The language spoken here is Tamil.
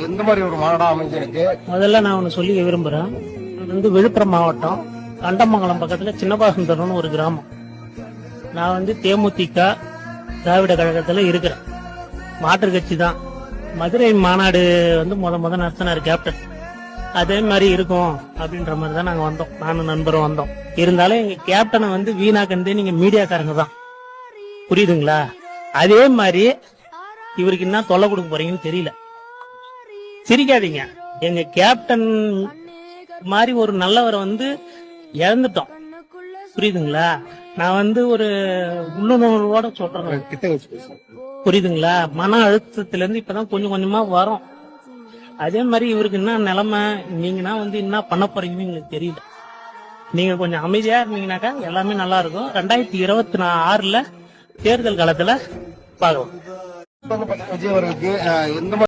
எந்த மாதிரி ஒரு மாநாடா அமைஞ்சிருக்கு? முதல்ல நான் ஒண்ணு சொல்லி விரும்புறேன். விழுப்புரம் மாவட்டம் கண்டமங்கலம் பக்கத்துல சின்னபாசந்தரம்னு ஒரு கிராமம். நான் தேமுதிக திராவிட கழகத்துல இருக்கிறேன். மாற்று கட்சி தான். மதுரை மாநாடு முத நடத்தினாரு கேப்டன். அதே மாதிரி இருக்கும் அப்படின்ற மாதிரி தான் நாங்க வந்தோம். நானும் நண்பரும் வந்தோம். இருந்தாலும் எங்க கேப்டனை வீணாக்கந்தே நீங்க மீடியாக்காரங்க தான். புரியுதுங்களா? அதே மாதிரி இவருக்கு என்ன தொல்லை கொடுக்க போறீங்கன்னு தெரியல. சிரிக்காதீங்க. எங்க கேப்டன் மாதிரி ஒரு நல்லவரை இழந்துட்டோம். புரியுதுங்களா? நான் ஒரு உள்ளுணர்வோட சொல்றேன். புரியுதுங்களா? மன அழுத்தத்துல இருந்து இப்பதான் கொஞ்சம் கொஞ்சமா வரும். அதே மாதிரி இவருக்கு என்ன நிலைமை, நீங்கன்னா என்ன பண்ண போறீங்கன்னு எங்களுக்கு தெரியல. நீங்க கொஞ்சம் அமைதியா இருந்தீங்கன்னாக்கா எல்லாமே நல்லா இருக்கும். 2026 தேர்தல் காலத்துல பார்க்கலாம். விஜய் அவர்களுக்கு எந்த